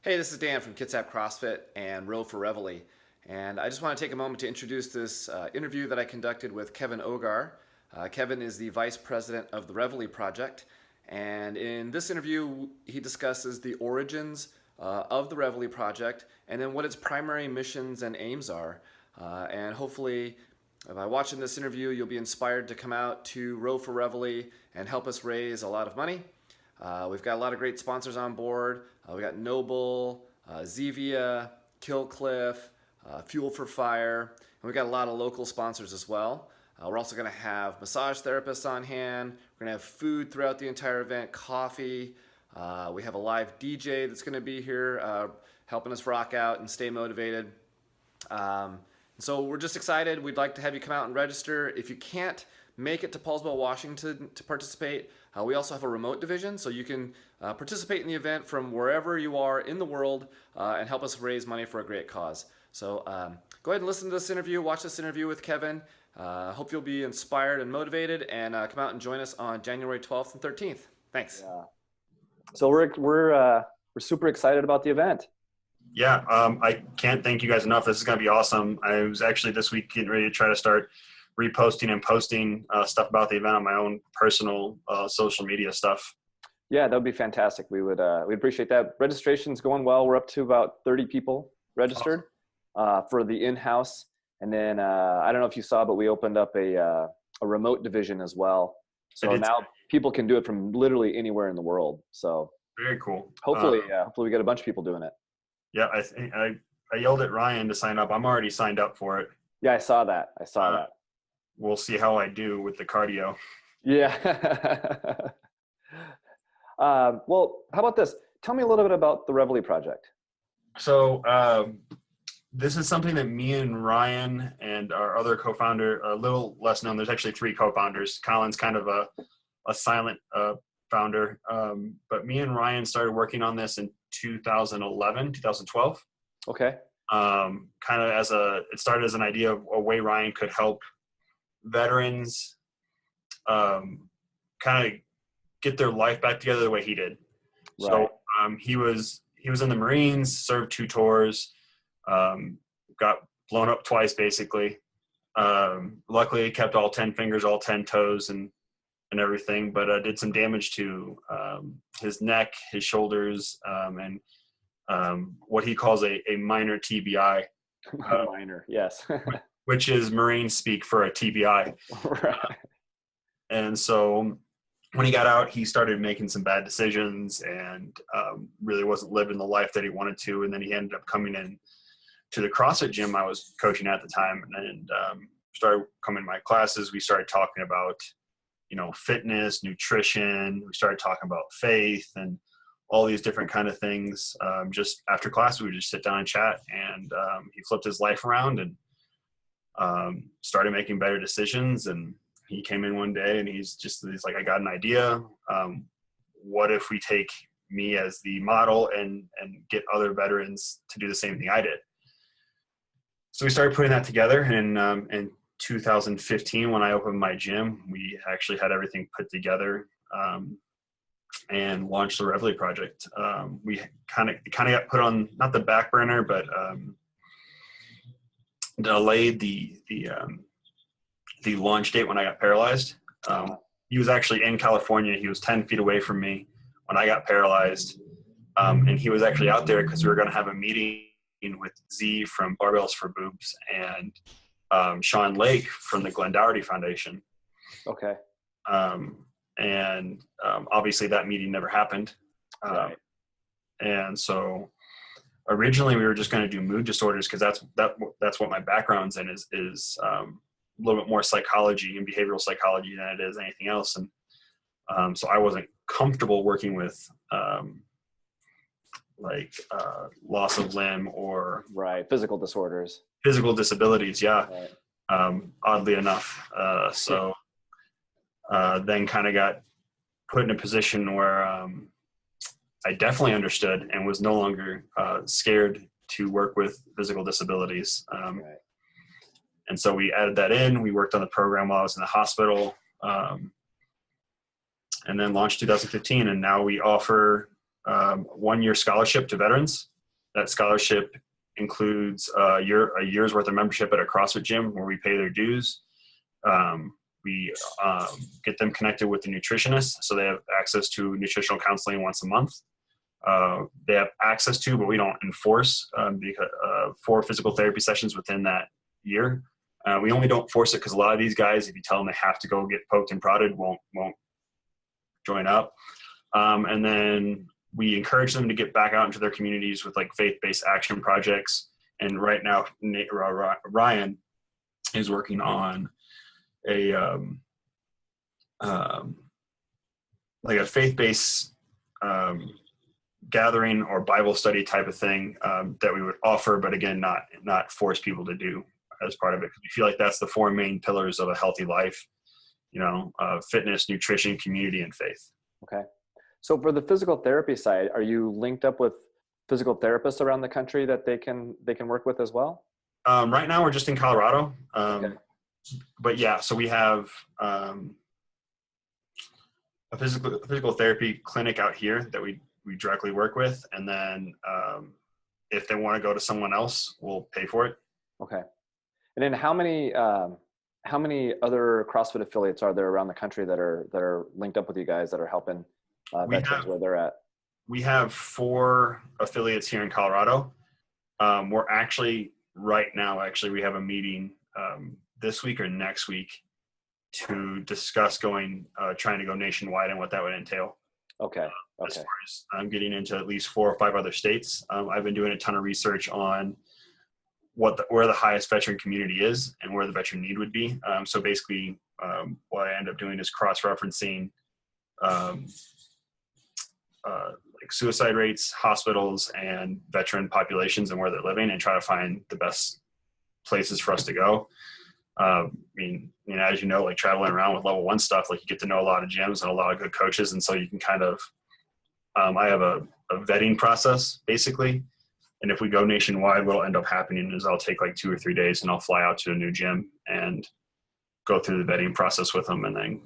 Hey, this is Dan from Kitsap CrossFit and Row for Reveille. And I just want to take a moment to introduce this interview that I conducted with Kevin Ogar. Kevin is the Vice President of the Reveille Project. And in this interview, he discusses the origins of the Reveille Project and then what its primary missions and aims are. And hopefully, by watching this interview, you'll be inspired to come out to Row for Reveille and help us raise a lot of money. We've got a lot of great sponsors on board. We got Noble, Zevia, Killcliff, Fuel for Fire, and we've got a lot of local sponsors as well. We're also going to have massage therapists on hand. We're going to have food throughout the entire event, coffee. We have a live DJ that's going to be here helping us rock out and stay motivated. So we're just excited. We'd like to have you come out and register. If you can't make it to Paulsville, Washington to participate, we also have a remote division, so you can participate in the event from wherever you are in the world and help us raise money for a great cause. So go ahead and listen to this interview, watch this interview with Kevin. Hope you'll be inspired and motivated, and come out and join us on January 12th and 13th. Thanks. Yeah. So we're super excited about the event. Yeah, I can't thank you guys enough. This is going to be awesome. I was actually this week getting ready to try to start reposting and posting stuff about the event on my own personal social media stuff. Yeah, that would be fantastic. We'd appreciate that. Registration's going well. We're up to about 30 people registered for the in-house. And then I don't know if you saw, but we opened up a remote division as well. So now people can do it from literally anywhere in the world. So very cool. Hopefully we get a bunch of people doing it. Yeah, I yelled at Ryan to sign up. I'm already signed up for it. Yeah, I saw that. We'll see how I do with the cardio. Yeah. Well, how about this? Tell me a little bit about the Reveille Project. So this is something that me and Ryan and our other co-founder, a little less known, there's actually 3 co-founders. Colin's kind of a silent founder. But me and Ryan started working on this in 2012. Okay. Kind of it started as an idea of a way Ryan could help veterans kind of get their life back together the way he did. Right. So he was in the Marines, served 2 tours, got blown up twice basically. Luckily he kept all 10 fingers, all 10 toes and everything, but did some damage to his neck, his shoulders, and what he calls a minor TBI. Minor, yes. Which is Marine speak for a TBI. Right. And so when he got out, he started making some bad decisions and really wasn't living the life that he wanted to. And then he ended up coming in to the CrossFit gym I was coaching at the time, and started coming to my classes. We started talking about, fitness, nutrition. We started talking about faith and all these different kind of things. Just after class, we would just sit down and chat, and he flipped his life around and started making better decisions. And he came in one day and he's like, I got an idea. What if we take me as the model and get other veterans to do the same thing I did? So we started putting that together. And in 2015, when I opened my gym, we actually had everything put together and launched the Reveille Project. We kind of got put on, not the back burner, but delayed the launch date when I got paralyzed. He was actually in California. He was 10 feet away from me when I got paralyzed. And he was actually out there because we were going to have a meeting with Z from Barbells for Boobs and Sean Lake from the Glenn Dougherty Foundation. Okay. And obviously that meeting never happened. Right. And so originally we were just going to do mood disorders because that's what my background's in is a little bit more psychology and behavioral psychology than it is anything else. And so I wasn't comfortable working with loss of limb or physical disorders, physical disabilities. Yeah. Right. Oddly enough. So then kind of got put in a position where I definitely understood and was no longer scared to work with physical disabilities. Right. And so we added that in. We worked on the program while I was in the hospital, and then launched 2015. And now we offer 1-year scholarship to veterans. That scholarship includes a year's worth of membership at a CrossFit gym where we pay their dues. We get them connected with the nutritionist, so they have access to nutritional counseling once a month. They have access to, but we don't enforce, 4 physical therapy sessions within that year. We only don't force it because a lot of these guys, if you tell them they have to go get poked and prodded, won't join up. And then we encourage them to get back out into their communities with like faith-based action projects. And right now, Ryan is working on a like a faith-based gathering or Bible study type of thing that we would offer, but again, not force people to do as part of it. We feel like that's the 4 main pillars of a healthy life, fitness, nutrition, community, and faith. Okay. So for the physical therapy side, are you linked up with physical therapists around the country that they can work with as well? Right now we're just in Colorado. Okay. But yeah, so we have a physical therapy clinic out here that we directly work with. And then if they want to go to someone else, we'll pay for it. Okay. And then how many other CrossFit affiliates are there around the country that are linked up with you guys that are helping veterans where they're at? We have 4 affiliates here in Colorado. We're actually right now, we have a meeting this week or next week to discuss trying to go nationwide and what that would entail. Okay. As far as I'm getting into at least 4 or 5 other states. I've been doing a ton of research on where the highest veteran community is and where the veteran need would be. So basically, what I end up doing is cross-referencing like suicide rates, hospitals, and veteran populations and where they're living, and try to find the best places for us to go. As you know, like traveling around with level 1 stuff, like you get to know a lot of gyms and a lot of good coaches. And so you can kind of, I have a vetting process basically. And if we go nationwide, what'll end up happening is I'll take like 2 or 3 days and I'll fly out to a new gym and go through the vetting process with them, and then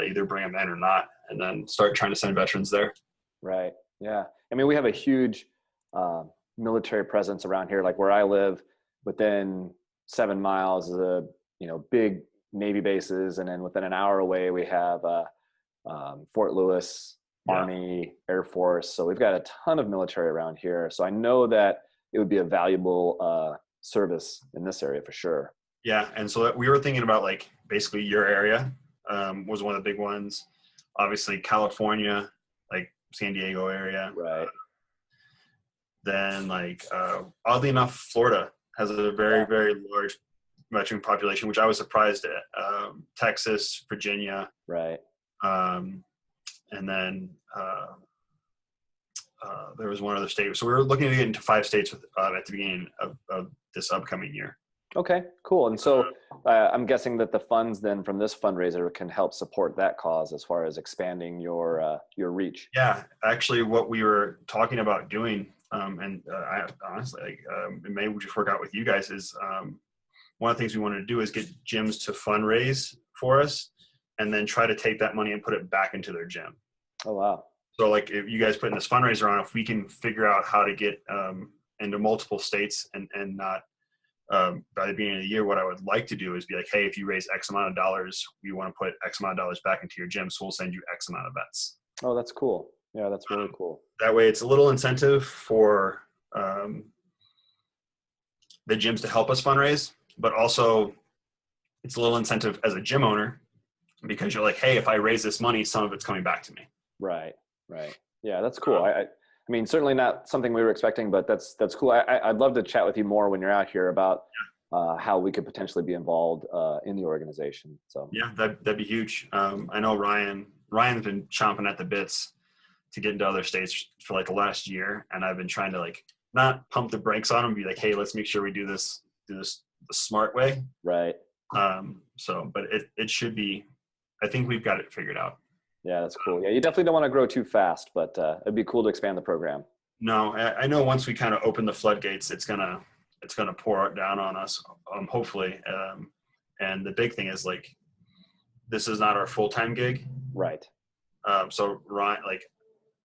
either bring them in or not, and then start trying to send veterans there. Right. Yeah. We have a huge military presence around here. Like where I live, within 7 miles is a big Navy bases, and then within an hour away we have Fort Lewis, Army, Air Force. So we've got a ton of military around here. So I know that it would be a valuable service in this area for sure. Yeah. And so we were thinking about like basically your area was one of the big ones. Obviously California, like San Diego area. Right. Then like oddly enough, Florida has a very, very large veteran population, which I was surprised at. Texas, Virginia. Right. And then there was one other state. So we were looking to get into 5 states at the beginning of this upcoming year. Okay, cool. And so I'm guessing that the funds then from this fundraiser can help support that cause as far as expanding your reach. Yeah, actually what we were talking about doing, and I honestly, it may just work out with you guys, is one of the things we wanted to do is get gyms to fundraise for us, and then try to take that money and put it back into their gym. Oh, wow. So like if you guys putting this fundraiser on, if we can figure out how to get into multiple states and not by the beginning of the year, what I would like to do is be like, hey, if you raise X amount of dollars, we want to put X amount of dollars back into your gym. So we'll send you X amount of vets. Oh, that's cool. Yeah, that's really cool. That way it's a little incentive for the gyms to help us fundraise, but also it's a little incentive as a gym owner, because you're like, hey, if I raise this money, some of it's coming back to me. Right. Yeah, that's cool. I mean, certainly not something we were expecting, but that's cool. I'd love to chat with you more when you're out here about how we could potentially be involved in the organization. So yeah, that'd be huge. I know Ryan's been chomping at the bits to get into other states for like the last year, and I've been trying to like not pump the brakes on him, be like, hey, let's make sure we do this the smart way. Right. But it should be. I think we've got it figured out. Yeah, that's cool. Yeah, you definitely don't want to grow too fast, but it'd be cool to expand the program. No, I know once we kind of open the floodgates, it's gonna pour down on us, hopefully. And the big thing is like, this is not our full-time gig. Right. So Ryan, like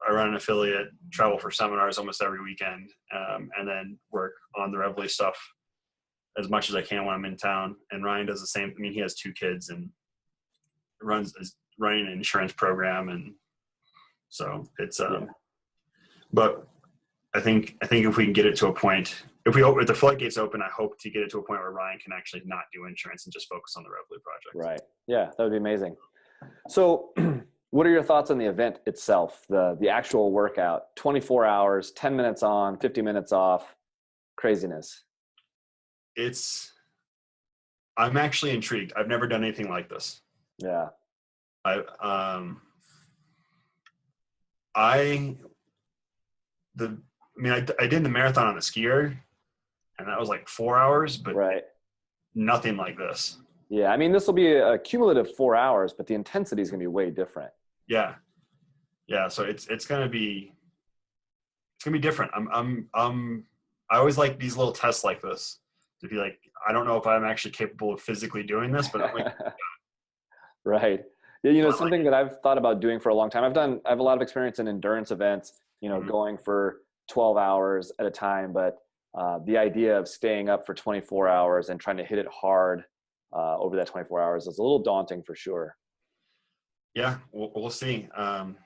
I run an affiliate, travel for seminars almost every weekend, and then work on the Reveille stuff as much as I can when I'm in town. And Ryan does the same. I mean, he has 2 kids and is running an insurance program, and so it's but I think if we can get it to a point, if the floodgates open, I hope to get it to a point where Ryan can actually not do insurance and just focus on the Reveille Project. Right. Yeah, that would be amazing. So what are your thoughts on the event itself, the actual workout? 24 hours, 10 minutes on, 50 minutes off, craziness. I'm actually intrigued. I've never done anything like this. Yeah. I did the marathon on the skier, and that was like 4 hours, but right. Nothing like this. Yeah, I mean, this will be a cumulative 4 hours, but the intensity is going to be way different. Yeah. So it's going to be different. I always like these little tests like this to be like, I don't know if I'm actually capable of physically doing this, but I'm like, right. Yeah, something that I've thought about doing for a long time. I have a lot of experience in endurance events, going for 12 hours at a time, but the idea of staying up for 24 hours and trying to hit it hard over that 24 hours is a little daunting for sure. Yeah, we'll see. I'm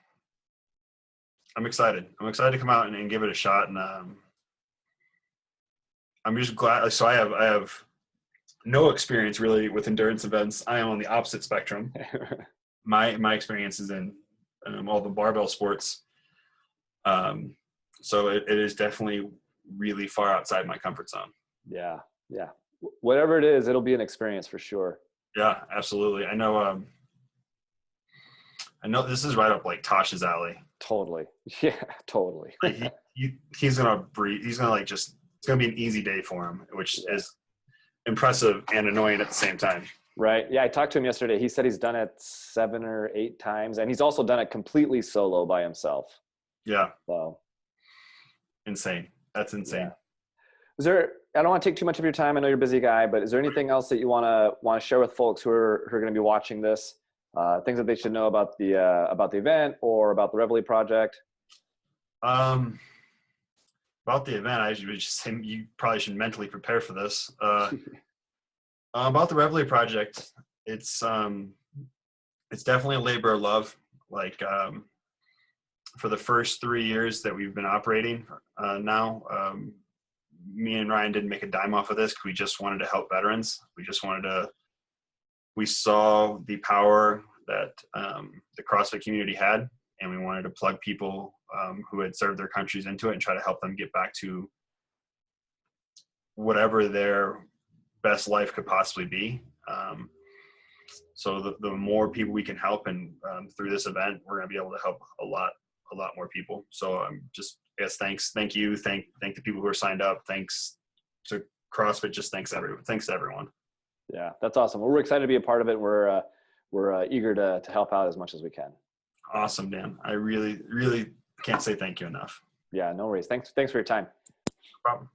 excited. I'm excited to come out and give it a shot. And I'm just glad. So I have no experience really with endurance events. I am on the opposite spectrum. My experience is in all the barbell sports. So it is definitely really far outside my comfort zone. Yeah. Whatever it is, it'll be an experience for sure. Yeah, absolutely. I know this is right up like Tosh's alley. Totally. Yeah, totally. Like he's gonna breathe. He's gonna it's gonna be an easy day for him, which is impressive and annoying at the same time. Right. Yeah, I talked to him yesterday. He said he's done it 7 or 8 times, and he's also done it completely solo by himself. Yeah. So insane. That's insane. Yeah. I don't want to take too much of your time. I know you're a busy guy, but is there anything else that you want to share with folks who are going to be watching this? Things that they should know about the event or about the Reveille Project? About the event, I would just say you probably should mentally prepare for this. About the Reveille Project, it's definitely a labor of love. Like for the first 3 years that we've been operating now, me and Ryan didn't make a dime off of this because we just wanted to help veterans. We saw the power that the CrossFit community had, and we wanted to plug people who had served their countries into it and try to help them get back to whatever their best life could possibly be. So the more people we can help, and through this event, we're going to be able to help a lot more people. So thank you. Thank the people who are signed up. Thanks to CrossFit. Just thanks to everyone. Yeah, that's awesome. Well, we're excited to be a part of it. We're eager to help out as much as we can. Awesome, Dan. I really, really can't say thank you enough. Yeah, no worries. Thanks for your time. No problem.